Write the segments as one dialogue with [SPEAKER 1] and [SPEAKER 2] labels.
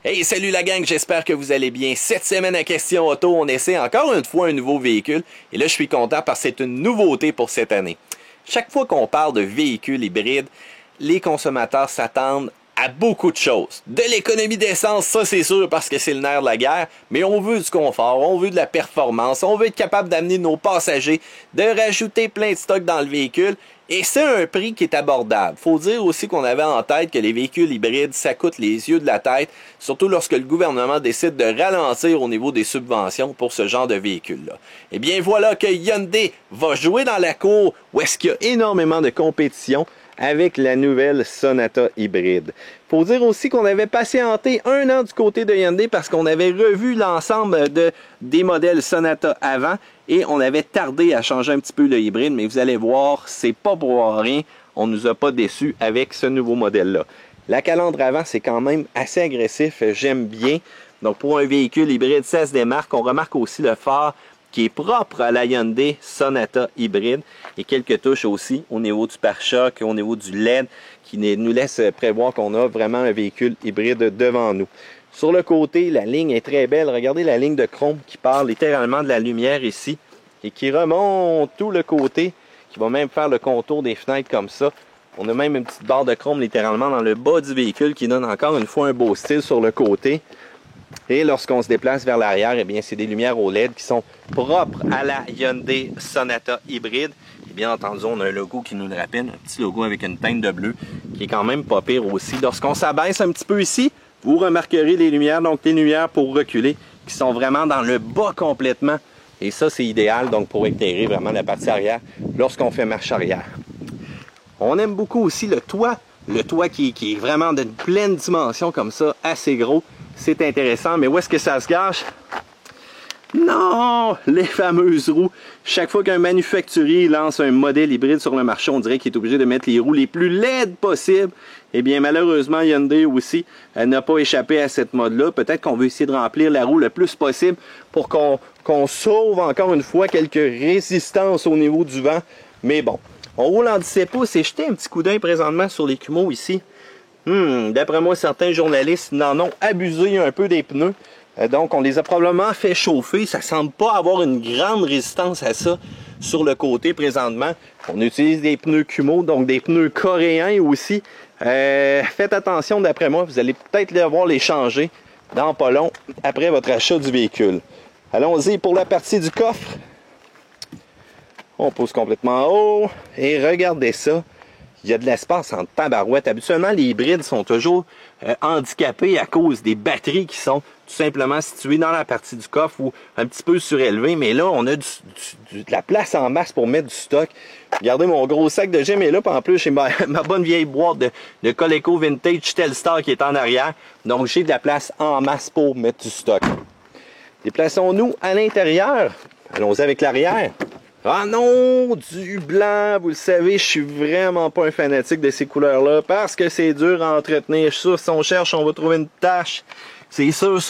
[SPEAKER 1] Hey, salut la gang, j'espère que vous allez bien. Cette semaine à Question Auto, on essaie encore une fois un nouveau véhicule. Et là, je suis content parce que c'est une nouveauté pour cette année. Chaque fois qu'on parle de véhicules hybrides, les consommateurs s'attendent à beaucoup de choses. De l'économie d'essence, ça c'est sûr parce que c'est le nerf de la guerre, mais on veut du confort, on veut de la performance, on veut être capable d'amener nos passagers, de rajouter plein de stock dans le véhicule, et c'est un prix qui est abordable. Faut dire aussi qu'on avait en tête que les véhicules hybrides, ça coûte les yeux de la tête, surtout lorsque le gouvernement décide de ralentir au niveau des subventions pour ce genre de véhicules-là. Eh bien voilà que Hyundai va jouer dans la cour où est-ce qu'il y a énormément de compétition avec la nouvelle Sonata hybride. Faut dire aussi qu'on avait patienté un an du côté de Hyundai parce qu'on avait revu l'ensemble des modèles Sonata avant et on avait tardé à changer un petit peu le hybride, mais vous allez voir, c'est pas pour rien, on nous a pas déçus avec ce nouveau modèle-là. La calandre avant, c'est quand même assez agressif, j'aime bien. Donc pour un véhicule hybride, ça se démarque. On remarque aussi le phare qui est propre à la Hyundai Sonata hybride et quelques touches aussi au niveau du pare-choc, au niveau du LED qui nous laisse prévoir qu'on a vraiment un véhicule hybride devant nous. Sur le côté, la ligne est très belle. Regardez la ligne de chrome qui part littéralement de la lumière ici et qui remonte tout le côté, qui va même faire le contour des fenêtres comme ça. On a même une petite barre de chrome littéralement dans le bas du véhicule qui donne encore une fois un beau style sur le côté. Et lorsqu'on se déplace vers l'arrière, eh bien, c'est des lumières OLED qui sont propres à la Hyundai Sonata hybride. Et bien entendu, on a un logo qui nous le rappelle, un petit logo avec une teinte de bleu, qui est quand même pas pire aussi. Lorsqu'on s'abaisse un petit peu ici, vous remarquerez les lumières, donc les lumières pour reculer, qui sont vraiment dans le bas complètement. Et ça, c'est idéal donc pour éclairer vraiment la partie arrière lorsqu'on fait marche arrière. On aime beaucoup aussi le toit qui est vraiment d'une pleine dimension comme ça, assez gros. C'est intéressant, mais où est-ce que ça se gâche? Non! Les fameuses roues. Chaque fois qu'un manufacturier lance un modèle hybride sur le marché, on dirait qu'il est obligé de mettre les roues les plus laides possibles. Eh bien, malheureusement, Hyundai aussi n'a pas échappé à cette mode-là. Peut-être qu'on veut essayer de remplir la roue le plus possible pour qu'on sauve encore une fois quelques résistances au niveau du vent. Mais bon, on roule en 17 pouces et jetez un petit coup d'œil présentement sur les cumos ici. D'après moi, certains journalistes n'en ont abusé un peu des pneus. Donc, on les a probablement fait chauffer. Ça semble pas avoir une grande résistance à ça sur le côté présentement. On utilise des pneus Kumho, donc des pneus coréens aussi. Faites attention, d'après moi, vous allez peut-être devoir les changer dans pas long après votre achat du véhicule. Allons-y pour la partie du coffre. On pose complètement en haut et regardez ça. Il y a de l'espace en tabarouette. Habituellement, les hybrides sont toujours handicapés à cause des batteries qui sont tout simplement situées dans la partie du coffre ou un petit peu surélevées. Mais là, on a de la place en masse pour mettre du stock. Regardez, mon gros sac de gym est là. Puis en plus, j'ai ma bonne vieille boîte de Coleco Vintage Telstar qui est en arrière. Donc, j'ai de la place en masse pour mettre du stock. Déplaçons-nous à l'intérieur. Allons-y avec l'arrière. Ah non, du blanc, vous le savez, je suis vraiment pas un fanatique de ces couleurs-là parce que c'est dur à entretenir. Je suis sûr, si on cherche, on va trouver une tache. C'est sûr.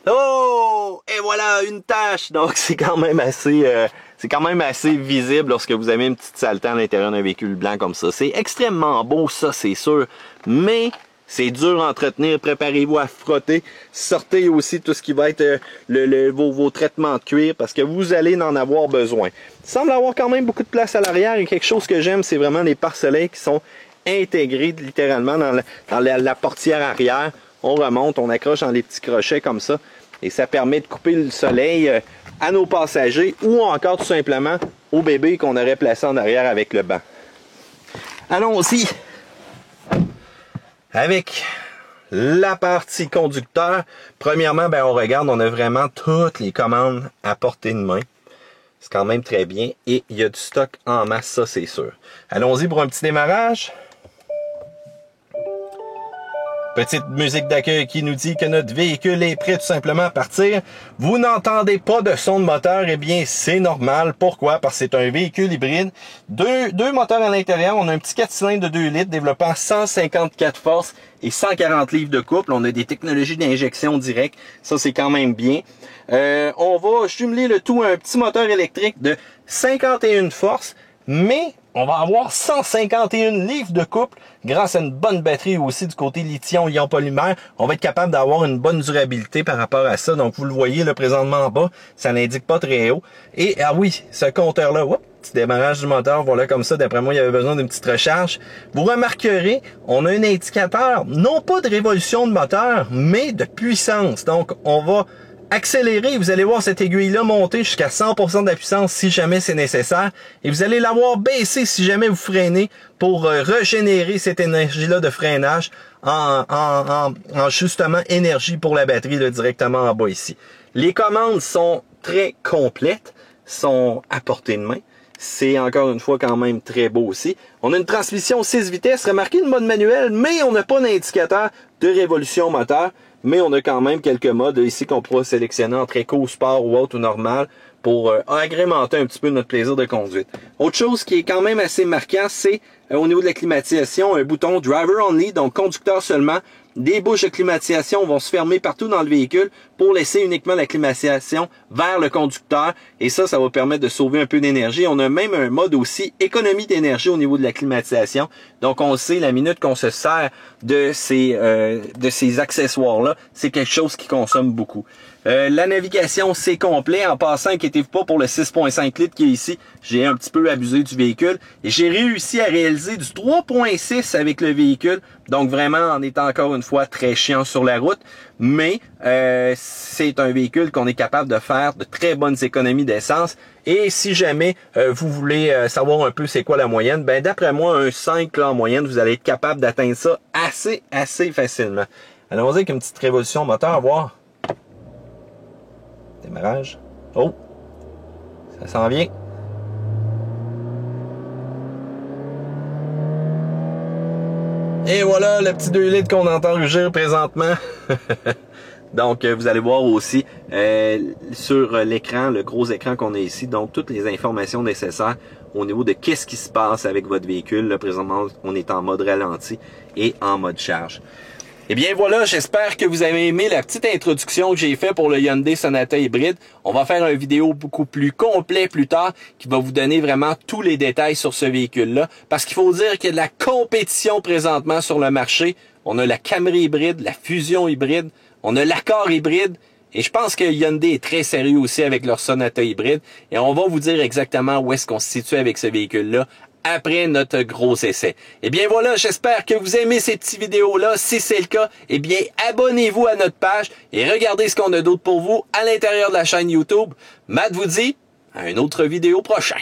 [SPEAKER 1] Oh! Et voilà, une tache! Donc, c'est quand même assez visible lorsque vous avez une petite saleté à l'intérieur d'un véhicule blanc comme ça. C'est extrêmement beau, ça, c'est sûr. Mais c'est dur à entretenir, préparez-vous à frotter. Sortez aussi tout ce qui va être vos traitements de cuir parce que vous allez en avoir besoin. Il semble avoir quand même beaucoup de place à l'arrière et quelque chose que j'aime, c'est vraiment les pare-soleils qui sont intégrés littéralement dans la portière arrière. On remonte, on accroche dans les petits crochets comme ça et ça permet de couper le soleil à nos passagers ou encore tout simplement au bébé qu'on aurait placé en arrière avec le banc. Allons-y! Avec la partie conducteur, premièrement, on regarde, on a vraiment toutes les commandes à portée de main. C'est quand même très bien. Et il y a du stock en masse, ça c'est sûr. Allons-y pour un petit démarrage. Petite musique d'accueil qui nous dit que notre véhicule est prêt tout simplement à partir. Vous n'entendez pas de son de moteur, eh bien c'est normal. Pourquoi? Parce que c'est un véhicule hybride. Deux moteurs à l'intérieur. On a un petit 4 cylindres de 2 litres développant 154 forces et 140 livres de couple. On a des technologies d'injection directe. Ça, c'est quand même bien. On va jumeler le tout à un petit moteur électrique de 51 forces. Mais on va avoir 151 livres de couple grâce à une bonne batterie aussi du côté lithium-ion polymère. On va être capable d'avoir une bonne durabilité par rapport à ça. Donc, vous le voyez là présentement en bas, ça n'indique pas très haut. Et, ah oui, ce compteur-là, petit démarrage du moteur, voilà comme ça. D'après moi, il y avait besoin d'une petite recharge. Vous remarquerez, on a un indicateur, non pas de révolution de moteur, mais de puissance. Donc, on va accélérer, vous allez voir cette aiguille-là monter jusqu'à 100% de la puissance si jamais c'est nécessaire. Et vous allez la voir baisser si jamais vous freinez pour régénérer cette énergie-là de freinage en justement énergie pour la batterie là, directement en bas ici. Les commandes sont très complètes, sont à portée de main. C'est encore une fois quand même très beau aussi. On a une transmission 6 vitesses, remarquez le mode manuel, mais on n'a pas d'indicateur de révolution moteur. Mais on a quand même quelques modes ici qu'on pourra sélectionner entre éco, sport ou autre ou normal pour agrémenter un petit peu notre plaisir de conduite. Autre chose qui est quand même assez marquant, c'est au niveau de la climatisation, un bouton Driver Only, donc conducteur seulement. Des bouches de climatisation vont se fermer partout dans le véhicule pour laisser uniquement la climatisation vers le conducteur. Et ça va permettre de sauver un peu d'énergie. On a même un mode aussi économie d'énergie au niveau de la climatisation. Donc on sait la minute qu'on se sert de ces accessoires-là, c'est quelque chose qui consomme beaucoup. La navigation, c'est complet. En passant, inquiétez-vous pas pour le 6.5 litres qui est ici. J'ai un petit peu abusé du véhicule. Et j'ai réussi à réaliser du 3.6 avec le véhicule. Donc vraiment, en étant encore une fois très chiant sur la route. Mais c'est un véhicule qu'on est capable de faire de très bonnes économies d'essence. Et si jamais vous voulez savoir un peu c'est quoi la moyenne, ben d'après moi, un 5 là, en moyenne, vous allez être capable d'atteindre ça assez facilement. Allons-y avec une petite révolution moteur, à voir. Démarrage. Oh! Ça s'en vient. Et voilà le petit 2 litres qu'on entend rugir présentement. Donc, vous allez voir aussi sur l'écran, le gros écran qu'on a ici, donc toutes les informations nécessaires au niveau de qu'est-ce qui se passe avec votre véhicule. Là, présentement, on est en mode ralenti et en mode charge. Eh bien voilà, j'espère que vous avez aimé la petite introduction que j'ai faite pour le Hyundai Sonata hybride. On va faire une vidéo beaucoup plus complète plus tard qui va vous donner vraiment tous les détails sur ce véhicule-là. Parce qu'il faut dire qu'il y a de la compétition présentement sur le marché. On a la Camry hybride, la Fusion hybride, on a l'Accord hybride. Et je pense que Hyundai est très sérieux aussi avec leur Sonata hybride. Et on va vous dire exactement où est-ce qu'on se situe avec ce véhicule-là après notre gros essai. Eh bien voilà, j'espère que vous aimez ces petites vidéos-là. Si c'est le cas, eh bien abonnez-vous à notre page et regardez ce qu'on a d'autre pour vous à l'intérieur de la chaîne YouTube. Matt vous dit à une autre vidéo prochaine.